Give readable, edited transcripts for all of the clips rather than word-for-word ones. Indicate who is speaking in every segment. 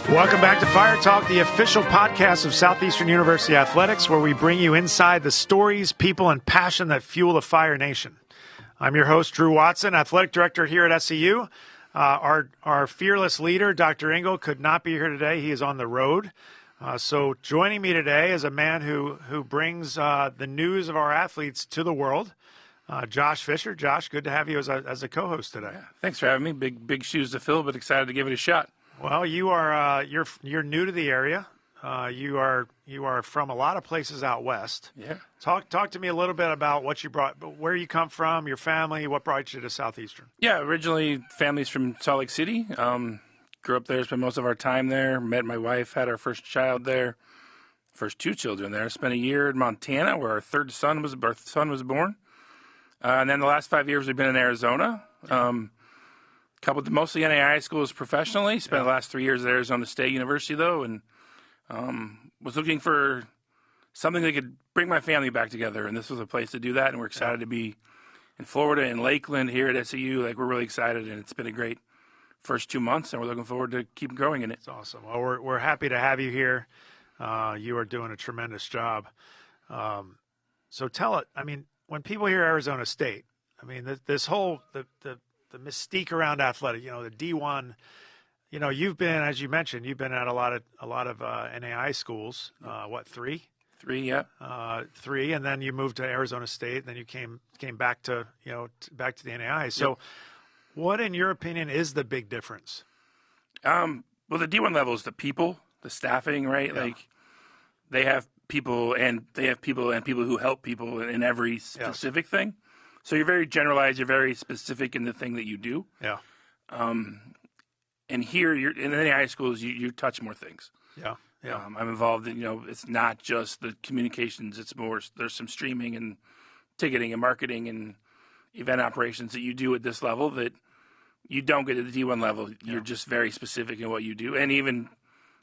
Speaker 1: Welcome back to Fire Talk, the official podcast of Southeastern University Athletics, where we bring you inside the stories, people, and passion that fuel the Fire Nation. I'm your host, Drew Watson, athletic director here at SEU. Our fearless leader, Dr. Engel, could not be here today. He is on the road. So joining me today is a man who brings the news of our athletes to the world, Josh Fisher. Josh, good to have you as a co-host today.
Speaker 2: Yeah, thanks for having me. Big shoes to fill, but excited to give it a shot.
Speaker 1: Well, you are you're new to the area. You are from a lot of places out west.
Speaker 2: Yeah.
Speaker 1: Talk to me a little bit about what you brought, where you come from, your family, what brought you to Southeastern.
Speaker 2: Yeah, originally family's from Salt Lake City. Grew up there, spent most of our time there. Met my wife, had our first child there, first two children there. Spent a year in Montana, where our third son was born. And then the last 5 years we've been in Arizona. Coupled mostly NAIA schools professionally. Spent the last 3 years at Arizona State University, though, and was looking for something that could bring my family back together, and this was a place to do that, and we're excited to be in Florida and Lakeland here at SEU. We're really excited, and it's been a great first 2 months, and we're looking forward to keep growing in it.
Speaker 1: It's awesome. Well, we're happy to have you here. You are doing a tremendous job. So tell it, when people hear Arizona State, this whole the mystique around athletic, the D1, you've been, as you mentioned, you've been at a lot of NAIA schools. Three?
Speaker 2: Three, yeah.
Speaker 1: Three, and then you moved to Arizona State, and then you came back to back to the NAIA. So, what, in your opinion, is the big difference?
Speaker 2: Well, the D1 level is the people, the staffing, right?
Speaker 1: Yeah.
Speaker 2: They have people, and people who help people in every specific thing. So you're very generalized. You're very specific in the thing that you do.
Speaker 1: Yeah.
Speaker 2: And here, you're in the NAIA schools, you touch more things.
Speaker 1: Yeah. Yeah.
Speaker 2: I'm involved in, it's not just the communications. It's more, there's some streaming and ticketing and marketing and event operations that you do at this level that you don't get at the D1 level. You're just very specific in what you do. And even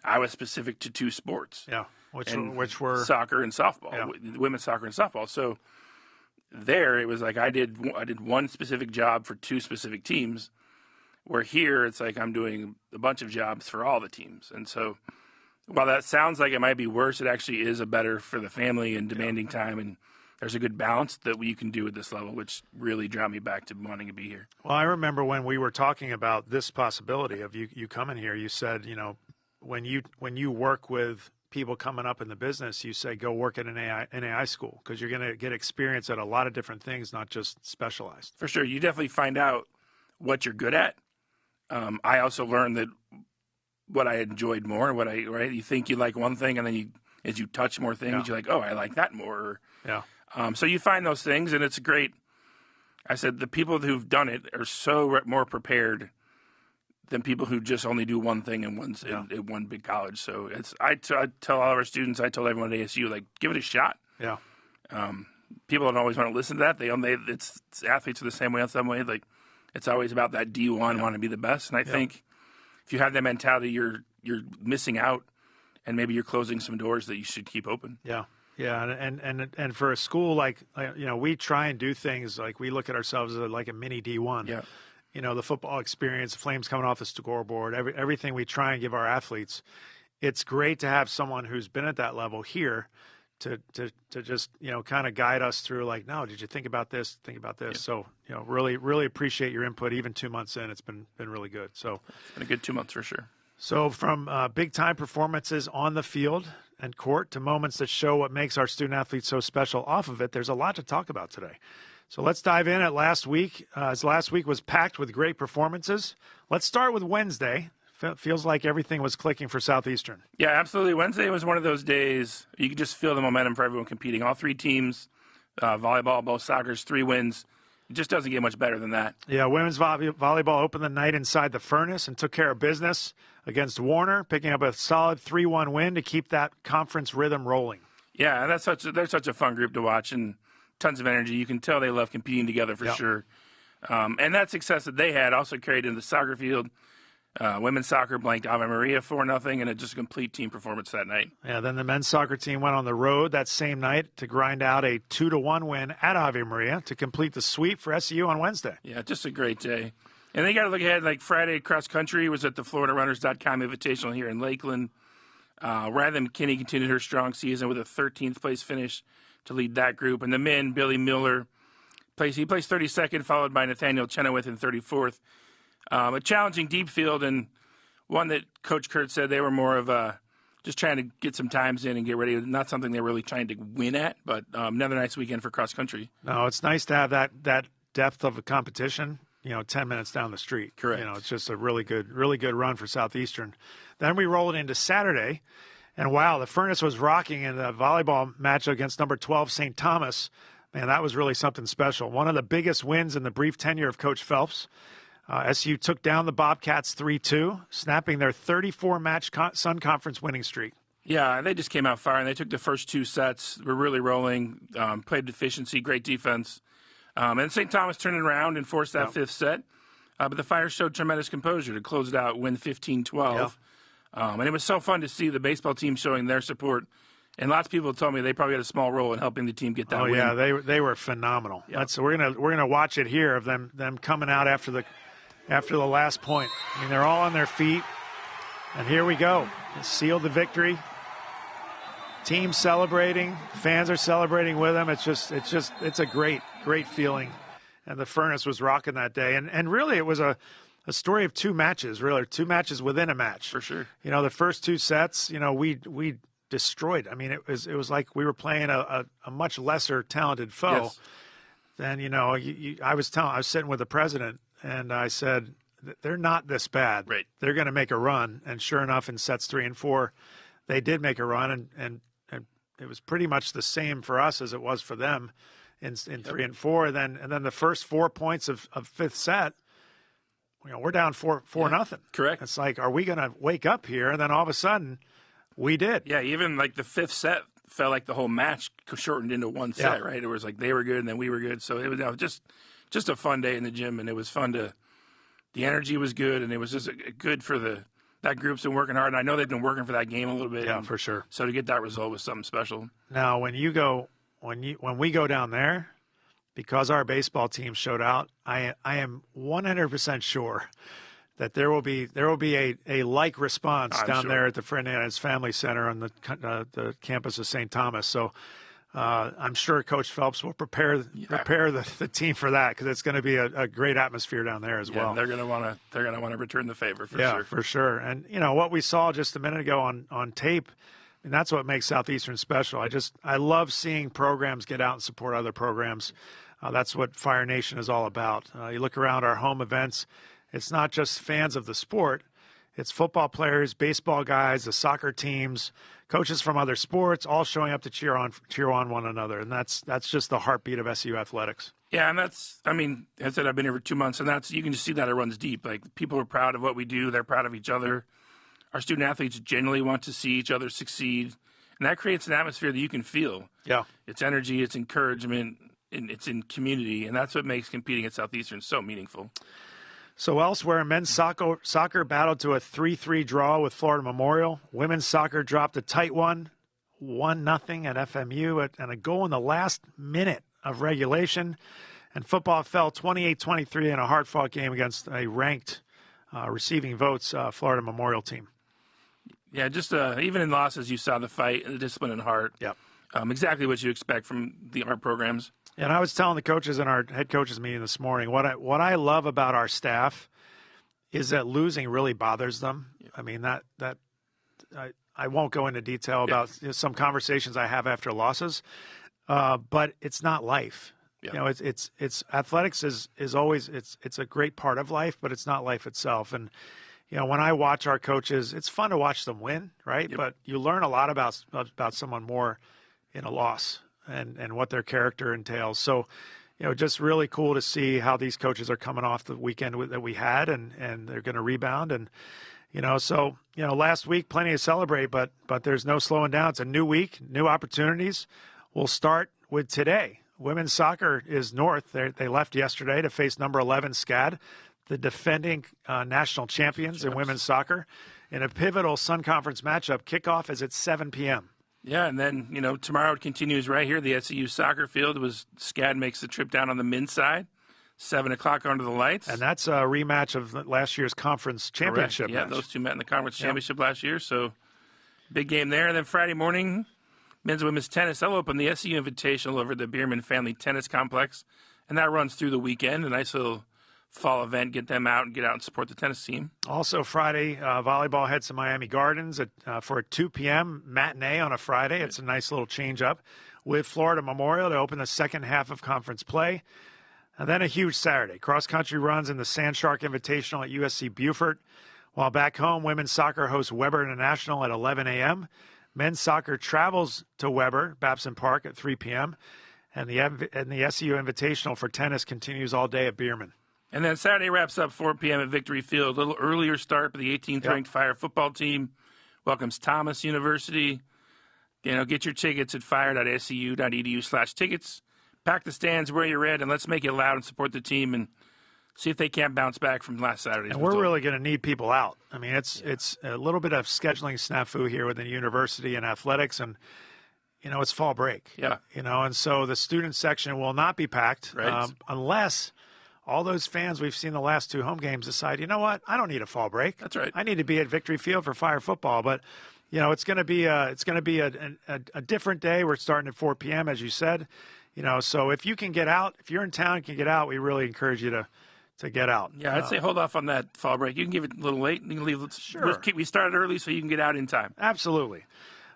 Speaker 2: I was specific to two sports.
Speaker 1: Yeah. Which were
Speaker 2: soccer and softball, women's soccer and softball. So there, it was like I did one specific job for two specific teams, where here it's like I'm doing a bunch of jobs for all the teams. And so while that sounds like it might be worse, it actually is a better for the family and demanding time, and there's a good balance that you can do at this level, which really drew me back to wanting to be here.
Speaker 1: Well, I remember when we were talking about this possibility of you coming here, you said, when you work with people coming up in the business, you say go work at an NAI school, because you're going to get experience at a lot of different things, not just specialized.
Speaker 2: For sure. You definitely find out what you're good at. I also learned that what I enjoyed more, you think you like one thing, and then as you touch more things, you're like, oh, I like that more.
Speaker 1: Yeah.
Speaker 2: So you find those things, and it's great. I said the people who've done it are so more prepared than people who just only do one thing in one big college. So I tell all of our students, I tell everyone at ASU, give it a shot.
Speaker 1: Yeah.
Speaker 2: People don't always want to listen to that. It's athletes are the same way in some way. It's always about that D1 want to be the best. And I think if you have that mentality, you're missing out, and maybe you're closing some doors that you should keep open.
Speaker 1: Yeah. Yeah, and for a school we try and do things like we look at ourselves as like a mini D1.
Speaker 2: Yeah.
Speaker 1: The football experience, Flames coming off the scoreboard, everything we try and give our athletes. It's great to have someone who's been at that level here to just, kind of guide us through no, did you think about this? Think about this. Yeah. So, really, really appreciate your input. Even 2 months in, it's been really good. So
Speaker 2: it's been a good 2 months for sure.
Speaker 1: So from big time performances on the field and court to moments that show what makes our student athletes so special off of it, there's a lot to talk about today. So let's dive in at last week. As last week was packed with great performances. Let's start with Wednesday. Feels like everything was clicking for Southeastern.
Speaker 2: Yeah, absolutely. Wednesday was one of those days you could just feel the momentum for everyone competing. All three teams, volleyball, both soccer's, 3 wins. It just doesn't get much better than that.
Speaker 1: Yeah, women's volleyball opened the night inside the Furnace and took care of business against Warner, picking up a solid 3-1 win to keep that conference rhythm rolling.
Speaker 2: Yeah, and they're such a fun group to watch, and tons of energy. You can tell they love competing together for sure. And that success that they had also carried into the soccer field. Women's soccer blanked Ave Maria 4-0, and it just a complete team performance that night.
Speaker 1: Yeah, then the men's soccer team went on the road that same night to grind out a 2-1 win at Ave Maria to complete the sweep for SEU on Wednesday.
Speaker 2: Yeah, just a great day. And they got to look ahead. Like Friday, cross country was at the FloridaRunners.com Invitational here in Lakeland. Rather McKinney continued her strong season with a 13th place finish to lead that group. And the men, Billy Miller, placed 32nd, followed by Nathaniel Chenoweth in 34th. A challenging deep field, and one that Coach Kurt said they were more of just trying to get some times in and get ready. Not something they're really trying to win at, but another nice weekend for cross country.
Speaker 1: No, it's nice to have that depth of a competition, 10 minutes down the street.
Speaker 2: Correct.
Speaker 1: It's just a really good run for Southeastern. Then we rolled into Saturday, and wow, the Furnace was rocking in the volleyball match against number 12 St. Thomas. Man, that was really something special. One of the biggest wins in the brief tenure of Coach Phelps. SU took down the Bobcats 3-2, snapping their 34-match Sun Conference winning streak.
Speaker 2: Yeah, they just came out firing. They took the first 2 sets, were really rolling, played efficiency, great defense. And St. Thomas turned it around and forced that 5th set. But the Fire showed tremendous composure to close it out, win 15-12. And it was so fun to see the baseball team showing their support. And lots of people told me they probably had a small role in helping the team get that win.
Speaker 1: Yeah, they were phenomenal.
Speaker 2: Yep.
Speaker 1: So we're gonna watch it here of them coming out after the last point. I mean, they're all on their feet, and here we go. They sealed the victory. Team celebrating, fans are celebrating with them. It's a great feeling, and the Furnace was rocking that day. And really, it was a story of 2 matches, really 2 matches within a match.
Speaker 2: For sure.
Speaker 1: The first 2 sets, we destroyed. I mean, it was like we were playing a much lesser talented foe.
Speaker 2: Yes.
Speaker 1: Then I was sitting with the president, and I said they're not this bad.
Speaker 2: Right.
Speaker 1: They're going to make a run, and sure enough, in sets 3 and 4, they did make a run, and it was pretty much the same for us as it was for them in 3 and 4. And then the first 4 points of 5th set, we're down 4-0.
Speaker 2: Correct.
Speaker 1: It's like, are we going to wake up here? And then all of a sudden, we did.
Speaker 2: Yeah, even like the 5th set felt like the whole match shortened into one set, right? It was like they were good and then we were good. So it was just a fun day in the gym, and it was fun the energy was good, and it was just good for that group's been working hard, and I know they've been working for that game a little bit.
Speaker 1: Yeah, for sure.
Speaker 2: So to get that result was something special.
Speaker 1: Now, when we go down there, because our baseball team showed out, I am 100% sure that there will be a like response down there at the Fernandez Family Center on the campus of St. Thomas. So I'm sure Coach Phelps will prepare the team for that, because it's going to be a great atmosphere down there as well.
Speaker 2: They're going to want to return the favor for sure.
Speaker 1: Yeah, for sure. And what we saw just a minute ago on tape, and that's what makes Southeastern special. I love seeing programs get out and support other programs. That's what Fire Nation is all about. You look around our home events, it's not just fans of the sport. It's football players, baseball guys, the soccer teams, coaches from other sports, all showing up to cheer on one another. And that's just the heartbeat of SU athletics.
Speaker 2: Yeah, and I said I've been here for 2 months, and you can just see that it runs deep. Like, people are proud of what we do. They're proud of each other. Our student athletes genuinely want to see each other succeed. And that creates an atmosphere that you can feel. Yeah. It's energy, it's encouragement, and it's in community. And that's what makes competing at Southeastern so meaningful.
Speaker 1: So elsewhere, men's soccer battled to a 3-3 draw with Florida Memorial. Women's soccer dropped a tight 1-0 at FMU, and a goal in the last minute of regulation. And football fell 28-23 in a hard-fought game against a ranked, receiving votes, Florida Memorial team.
Speaker 2: Yeah, just even in losses, you saw the fight, the discipline, and heart.
Speaker 1: Yep.
Speaker 2: Exactly what you expect from our programs.
Speaker 1: And I was telling the coaches in our head coaches meeting this morning, what I love about our staff is that losing really bothers them. Yeah. I mean, I won't go into detail about some conversations I have after losses, but it's not life. Yeah. It's athletics is always it's a great part of life, but it's not life itself. And when I watch our coaches, it's fun to watch them win, right? Yep. But you learn a lot about someone more in a loss and what their character entails. So, just really cool to see how these coaches are coming off the weekend that we had, and they're going to rebound. And, last week, plenty to celebrate, but there's no slowing down. It's a new week, new opportunities. We'll start with today. Women's soccer is north. They left yesterday to face number 11 SCAD, the defending national champions in women's soccer, in a pivotal Sun Conference matchup. Kickoff is at 7 p.m.
Speaker 2: Yeah, and then, tomorrow it continues right here. The SCU soccer field SCAD makes the trip down on the men's side. 7 o'clock under the lights.
Speaker 1: And that's a rematch of last year's conference championship
Speaker 2: Correct. Yeah,
Speaker 1: match.
Speaker 2: those two met in the conference championship last year, so big game there. And then Friday morning, men's and women's tennis. They'll open the SU Invitational over at the Bierman Family Tennis Complex, and that runs through the weekend. A nice little fall event, get them out and get out and support the tennis team.
Speaker 1: Also Friday, volleyball heads to Miami Gardens for a 2 p.m. matinee on a Friday. It's a nice little change up with Florida Memorial to open the second half of conference play. And then a huge Saturday. Cross-country runs in the Sand Shark Invitational at USC Beaufort. While back home, women's soccer hosts Weber International at 11 a.m. Men's soccer travels to Weber, Babson Park at 3 p.m. And the SU Invitational for tennis continues all day at Bierman.
Speaker 2: And then Saturday wraps up 4 p.m. at Victory Field. A little earlier start, but the 18th ranked Fire football team welcomes Thomas University. Get your tickets at fire.scu.edu/tickets. Pack the stands where you're at, and let's make it loud and support the team and see if they can't bounce back from last Saturday's
Speaker 1: result. We're really going to need people out. I mean, it's a little bit of scheduling snafu here within the university and athletics, and it's fall break.
Speaker 2: Yeah.
Speaker 1: And so the student section will not be packed
Speaker 2: right.
Speaker 1: Unless all those fans we've seen the last 2 home games decide, you know what, I don't need a fall break.
Speaker 2: That's right.
Speaker 1: I need to be at Victory Field for Fire football, but. It's going to be a different day. We're starting at 4 p.m. as you said. So if you can get out, if you're in town and can get out, we really encourage you to get out.
Speaker 2: Yeah, I'd say hold off on that fall break. You can give it a little late. You can leave.
Speaker 1: Sure.
Speaker 2: We started early so you can get out in time.
Speaker 1: Absolutely.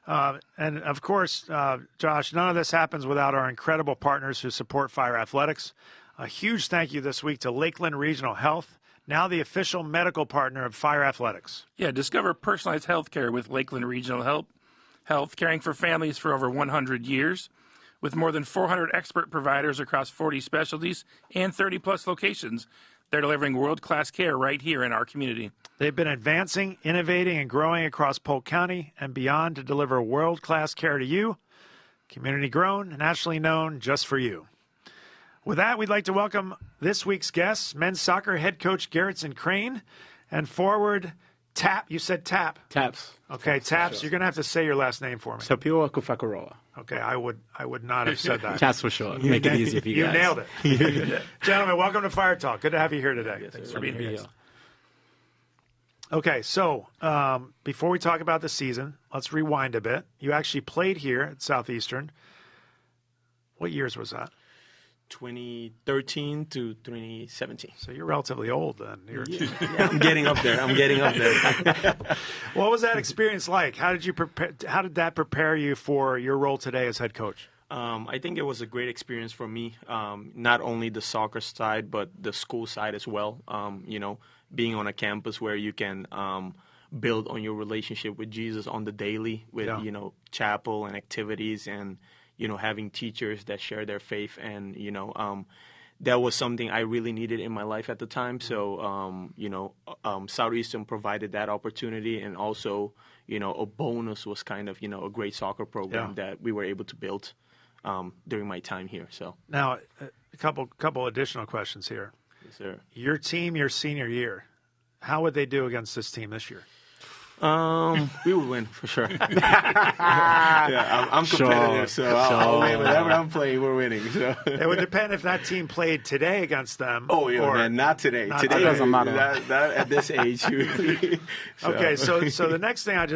Speaker 1: And of course, Josh, none of this happens without our incredible partners who support Fire Athletics. A huge thank you this week to Lakeland Regional Health, now the official medical partner of Fire Athletics.
Speaker 2: Yeah, discover personalized health care with Lakeland Regional Health, caring for families for over 100 years. With more than 400 expert providers across 40 specialties and 30-plus locations, they're delivering world-class care right here in our community.
Speaker 1: They've been advancing, innovating, and growing across Polk County and beyond to deliver world-class care to you, community-grown, nationally known, just for you. With that, we'd like to welcome this week's guests, men's soccer head coach Gerritson Craane and forward Tap. You said Tap.
Speaker 3: Taps.
Speaker 1: Okay, Taps. Sure. You're going to have to say your last name for me.
Speaker 3: Tapiwa Kufakurowa.
Speaker 1: Okay, I would not have said that.
Speaker 3: Taps for sure. Make it easy for you guys.
Speaker 1: You nailed it. Gentlemen, welcome to Fire Talk. Good to have you here today.
Speaker 3: Yes,
Speaker 2: Thanks for being here.
Speaker 1: Okay, so before we talk about the season, let's rewind a bit. You actually played here at Southeastern. What years was that?
Speaker 3: 2013 to 2017.
Speaker 1: So you're relatively old then.
Speaker 3: Yeah, I'm getting up there.
Speaker 1: What was that experience like? How did that prepare you for your role today as head coach?
Speaker 3: I think it was a great experience for me. Not only the soccer side, but the school side as well. Being on a campus where you can build on your relationship with Jesus on the daily, with chapel and activities and having teachers that share their faith, and that was something I really needed in my life at the time. So Southeastern provided that opportunity, and also a bonus was kind of a great soccer program that we were able to build during my time here. So
Speaker 1: now a couple additional questions here.
Speaker 3: Yes, sir.
Speaker 1: Your team, your senior year, how would they do against this team this year?
Speaker 3: We would win for sure. I'm competitive, so I'll win. Whenever I'm playing, we're winning. So
Speaker 1: it would depend if that team played today against them.
Speaker 3: Oh, yeah, man, not today. Today doesn't matter. That at this age. So.
Speaker 1: Okay, so the next thing I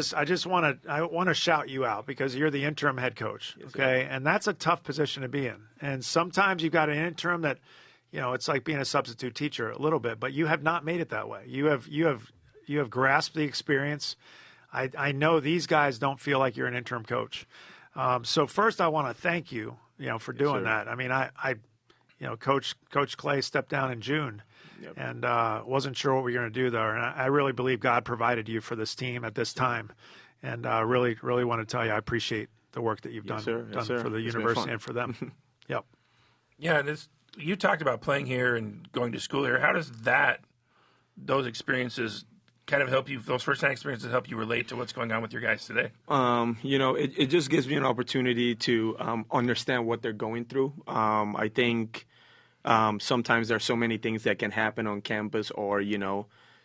Speaker 1: want to shout you out because you're the interim head coach.
Speaker 3: Yes,
Speaker 1: okay, and that's a tough position to be in. And sometimes you've got an interim that, it's like being a substitute teacher a little bit, but you have not made it that way. You have grasped the experience. I know these guys don't feel like you're an interim coach. So first, I want to thank you, for doing that. I mean, Coach Clay stepped down in June, and wasn't sure what we were going to do there. And I really believe God provided you for this team at this time, and really want to tell you I appreciate the work that you've done for the university and for them. Yep.
Speaker 2: Yeah, you talked about playing here and going to school here. How does those experiences kind of help you, those first-hand experiences help you relate to what's going on with your guys today?
Speaker 3: It just gives me an opportunity to understand what they're going through. I think sometimes there are so many things that can happen on campus, or,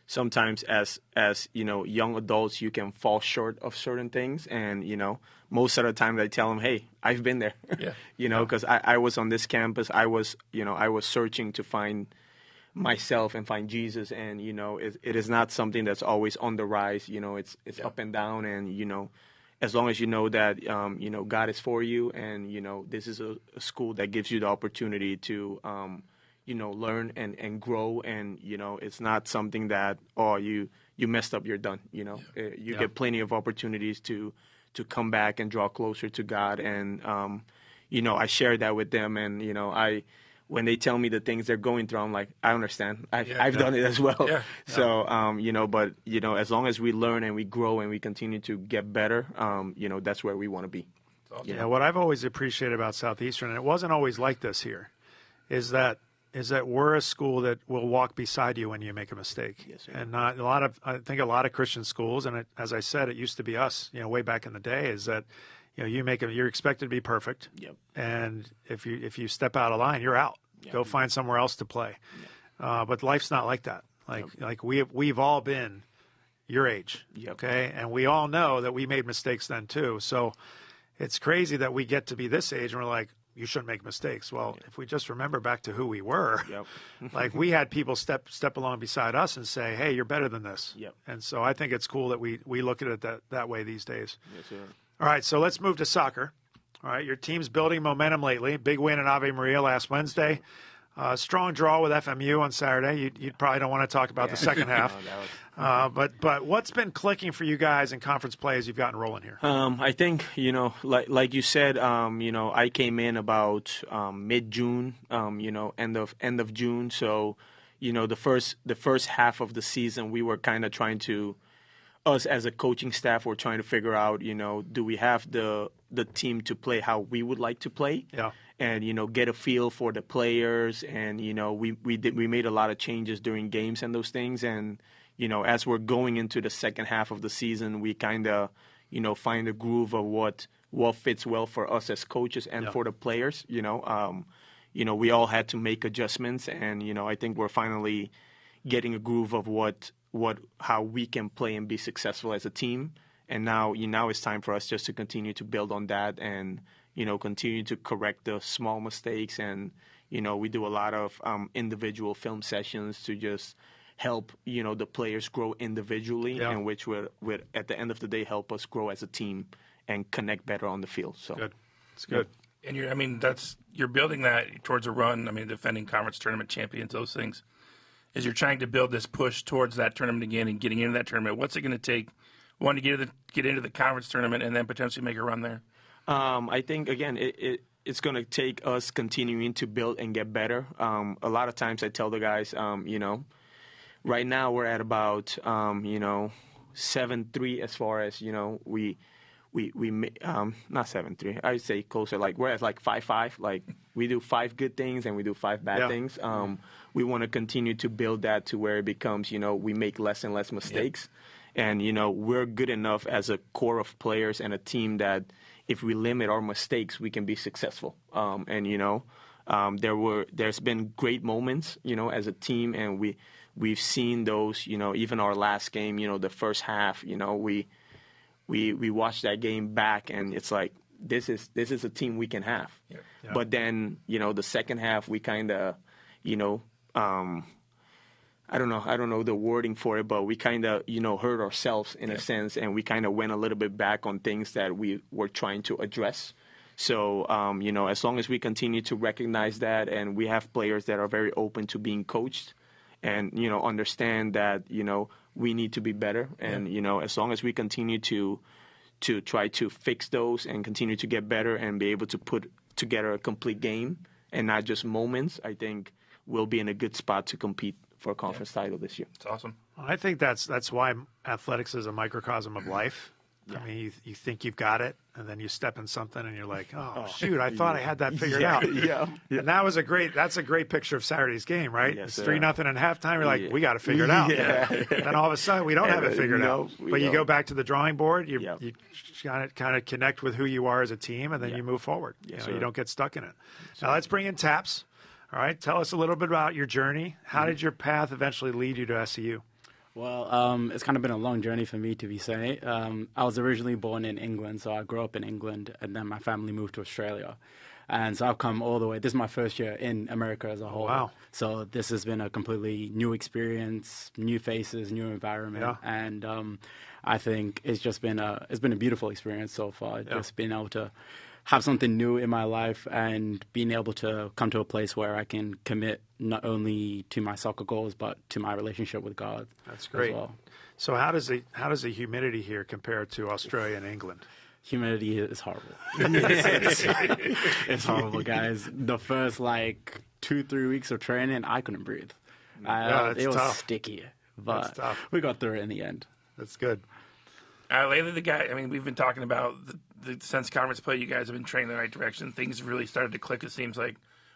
Speaker 3: sometimes as young adults, you can fall short of certain things. And, most of the time I tell them, hey, I've been there, because I was on this campus. I was searching to find myself and find Jesus. And, it is not something that's always on the rise. It's up and down. And, as long as you know that, God is for you, and, this is a school that gives you the opportunity to, learn and grow. And, it's not something that, you messed up, you're done. You get plenty of opportunities to come back and draw closer to God. And, I share that with them. And, when they tell me the things they're going through, I'm like, I understand. I've done it as well. Yeah. So, but, as long as we learn and we grow and we continue to get better, that's where we want to be.
Speaker 1: Awesome. Yeah, what I've always appreciated about Southeastern, and it wasn't always like this here, is that we're a school that will walk beside you when you make a mistake.
Speaker 3: Yes, sir.
Speaker 1: And I think a lot of Christian schools, and as I said, it used to be us, way back in the day, is that you're expected to be perfect.
Speaker 3: Yep.
Speaker 1: And if you step out of line, you're out. Yep. Go find somewhere else to play. Yep. But life's not like that. Like we've all been your age.
Speaker 3: Yep.
Speaker 1: Okay, and we all know that we made mistakes then too. So it's crazy that we get to be this age and we're like, you shouldn't make mistakes. Well, if we just remember back to who we were, like we had people step along beside us and say, hey, you're better than this.
Speaker 3: Yep.
Speaker 1: And so I think it's cool that we look at it that way these days.
Speaker 3: Yes, sir.
Speaker 1: All right, so let's move to soccer. All right, your team's building momentum lately. Big win in Ave Maria last Wednesday. Strong draw with FMU on Saturday. You probably don't want to talk about the second half. But what's been clicking for you guys in conference play as you've gotten rolling here?
Speaker 3: I think, like you said, I came in about mid-June, end of June. So, the first half of the season, we were kind of trying to, us as a coaching staff, we're trying to figure out, do we have the team to play how we would like to play?
Speaker 1: Yeah.
Speaker 3: And, get a feel for the players. And, we made a lot of changes during games and those things. And, as we're going into the second half of the season, we kind of, find a groove of what fits well for us as coaches and for the players. We all had to make adjustments. And, I think we're finally getting a groove of how we can play and be successful as a team. And now it's time for us just to continue to build on that and, continue to correct the small mistakes. And, we do a lot of individual film sessions to just help, the players grow individually, and which would at the end of the day help us grow as a team and connect better on the field. So
Speaker 1: good. It's good.
Speaker 2: And you're building that towards a run. Defending conference tournament champions, those things. As you're trying to build this push towards that tournament again and getting into that tournament, what's it going to take, one, to get into the conference tournament and then potentially make a run there?
Speaker 3: I think, again, it's going to take us continuing to build and get better. A lot of times I tell the guys, right now we're at about, 7-3 as far as, we not 7-3. I would say closer. Like we're at 5-5. Like we do 5 good things and we do 5 bad things. We want to continue to build that to where it becomes, we make less and less mistakes, and we're good enough as a core of players and a team that if we limit our mistakes, we can be successful. There's been great moments, as a team, and we've seen those. Even our last game, the first half, we watched that game back, and it's like this is a team we can have. Yeah. But then the second half we kind of I don't know the wording for it, but we kind of hurt ourselves in a sense, and we kind of went a little bit back on things that we were trying to address. So as long as we continue to recognize that, and we have players that are very open to being coached, and understand that we need to be better, and as long as we continue to try to fix those and continue to get better and be able to put together a complete game and not just moments, I think we'll be in a good spot to compete for a conference title this year.
Speaker 2: It's awesome.
Speaker 1: I think that's why athletics is a microcosm of life. I mean, you think you've got it, and then you step in something, and you're like, "Oh, shoot! I thought I had that figured out." And that's a great picture of Saturday's game, right?
Speaker 3: Yes,
Speaker 1: it's 3-0 in halftime. You're like, "We got to figure it out." And then all of a sudden, we don't have it figured out. But you go back to the drawing board. You kind of connect with who you are as a team, and then you move forward. You don't get stuck in it. Now let's bring in Taps. All right, tell us a little bit about your journey. How did your path eventually lead you to SCU?
Speaker 4: Well, it's kind of been a long journey for me, to be saying. I was originally born in England, so I grew up in England, and then my family moved to Australia. And so I've come all the way. This is my first year in America as a whole.
Speaker 1: Wow.
Speaker 4: So this has been a completely new experience, new faces, new environment.
Speaker 1: Yeah.
Speaker 4: And I think it's been a beautiful experience so far.
Speaker 1: Yeah.
Speaker 4: Just being able to have something new in my life and being able to come to a place where I can commit not only to my soccer goals, but to my relationship with God.
Speaker 1: That's great.
Speaker 4: As well.
Speaker 1: So how does the humidity here compare to Australia and England?
Speaker 4: Humidity is horrible. It's horrible, guys. The first 2-3 weeks of training, I couldn't breathe. It was
Speaker 1: tough.
Speaker 4: Sticky, but
Speaker 1: tough.
Speaker 4: we got through it in the end.
Speaker 1: That's good.
Speaker 2: Lately, we've been talking about since conference play, you guys have been training in the right direction. Things have really started to click, it seems like.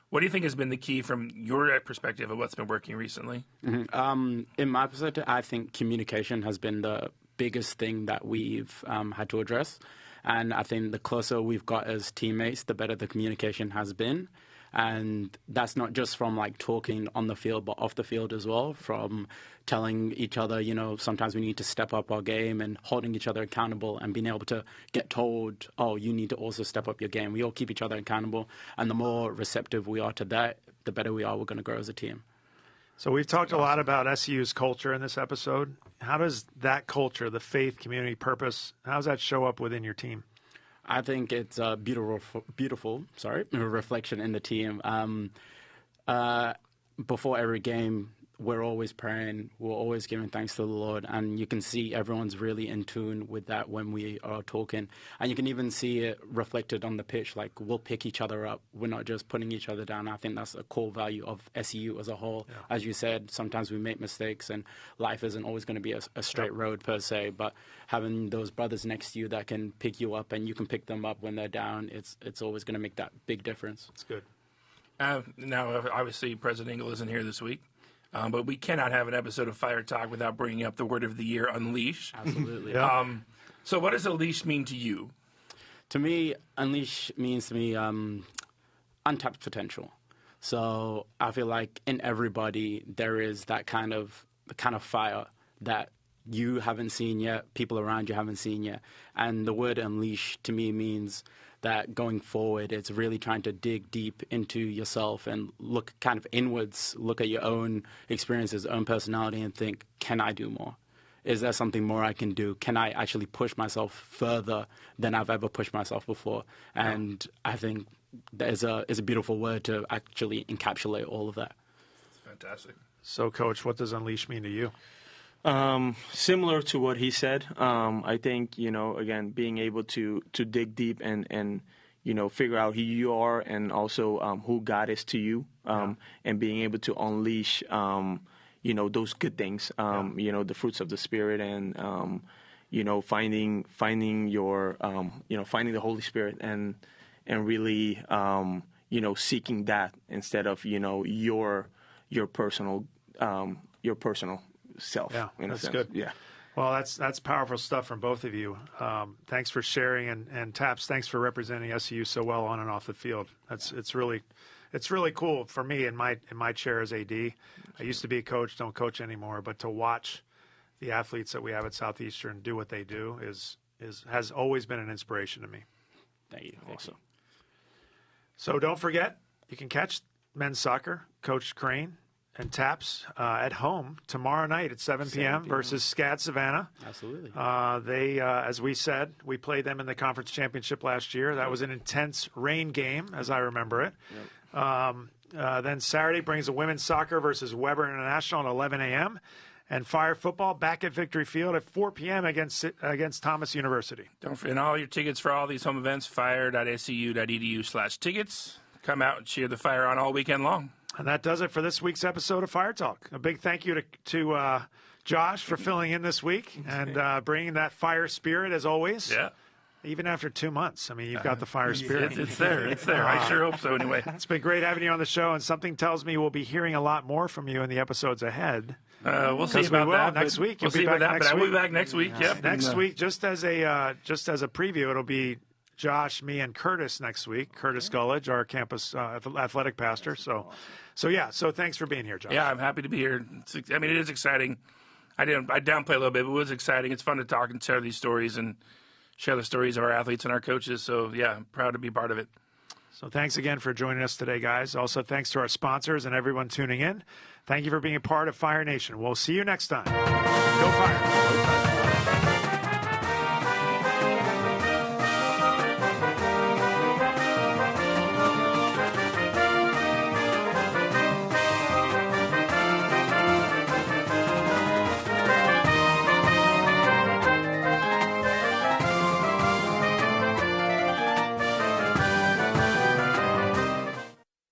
Speaker 2: What do you think has been the key from your perspective of what's been working recently?
Speaker 4: Mm-hmm. In my perspective, I think communication has been the biggest thing that we've had to address. And I think the closer we've got as teammates, the better the communication has been. And that's not just from talking on the field, but off the field as well, from telling each other, sometimes we need to step up our game and holding each other accountable and being able to get told, oh, you need to also step up your game. We all keep each other accountable. And the more receptive we are to that, the better we're going to grow as a team.
Speaker 1: So we've talked a lot about SU's culture in this episode. How does that culture, the faith, community, purpose, how does that show up within your team?
Speaker 4: I think it's a beautiful reflection in the team. Before every game, we're always praying. We're always giving thanks to the Lord. And you can see everyone's really in tune with that when we are talking. And you can even see it reflected on the pitch. We'll pick each other up. We're not just putting each other down. I think that's a core value of SEU as a whole. Yeah. As you said, sometimes we make mistakes and life isn't always going to be a straight road per se. But having those brothers next to you that can pick you up and you can pick them up when they're down, it's always going to make that big difference.
Speaker 1: That's good.
Speaker 2: Now, obviously, President Engel isn't here this week. But we cannot have an episode of Fire Talk without bringing up the word of the year, unleash.
Speaker 4: Absolutely.
Speaker 1: Yeah.
Speaker 2: So what does unleash mean to you?
Speaker 4: To me, unleash means untapped potential. So I feel like in everybody there is that kind of fire that you haven't seen yet, people around you haven't seen yet. And the word unleash to me means that going forward, it's really trying to dig deep into yourself and look kind of inwards, look at your own experiences, own personality, and think, can I do more? Is there something more I can do? Can I actually push myself further than I've ever pushed myself before? And I think that is a beautiful word to actually encapsulate all of that.
Speaker 2: That's fantastic.
Speaker 1: So, Coach, what does unleash mean to you?
Speaker 3: Similar to what he said, I think, again, being able to dig deep and figure out who you are and also who God is to you, and being able to unleash, those good things, the fruits of the Spirit and, finding your, finding the Holy Spirit and really, seeking that instead of, your personal self.
Speaker 1: Yeah,
Speaker 3: in a
Speaker 1: that's
Speaker 3: sense.
Speaker 1: good.
Speaker 3: Yeah.
Speaker 1: Well, that's powerful stuff from both of you. Thanks for sharing, and Taps, thanks for representing SU so well on and off the field. It's really cool for me in my chair as AD. I used to be a coach, don't coach anymore, but to watch the athletes that we have at Southeastern do what they do has always been an inspiration to me.
Speaker 4: Thank you.
Speaker 3: Awesome.
Speaker 1: So don't forget, you can catch men's soccer, Coach Craane and Taps at home tomorrow night at 7 p.m. versus SCAD Savannah.
Speaker 4: Absolutely.
Speaker 1: They, as we said, we played them in the conference championship last year. That was an intense rain game, as I remember it. Yep. Then Saturday brings a women's soccer versus Weber International at 11 a.m. And Fire football back at Victory Field at 4 p.m. against Thomas University.
Speaker 2: Don't forget, all your tickets for all these home events, fire.scu.edu/tickets. Come out and cheer the Fire on all weekend long.
Speaker 1: And that does it for this week's episode of Fire Talk. A big thank you to Josh for filling in this week and bringing that fire spirit as always.
Speaker 2: Yeah.
Speaker 1: Even after 2 months. I mean, you've got the fire spirit.
Speaker 2: It's there. It's there. I sure hope so anyway.
Speaker 1: It's been great having you on the show, and something tells me we'll be hearing a lot more from you in the episodes ahead.
Speaker 2: We'll see about that
Speaker 1: next week.
Speaker 2: We'll see about that, but I will be back next week. Yep.
Speaker 1: Next week, just as a preview, it'll be Josh, me, and Curtis next week. Curtis Gullidge, our campus athletic pastor. So thanks for being here, Josh.
Speaker 2: Yeah, I'm happy to be here. It is exciting. I downplay a little bit, but it was exciting. It's fun to talk and share these stories and share the stories of our athletes and our coaches. So, yeah, I'm proud to be part of it.
Speaker 1: So thanks again for joining us today, guys. Also, thanks to our sponsors and everyone tuning in. Thank you for being a part of Fire Nation. We'll see you next time. Go Fire. Go Fire.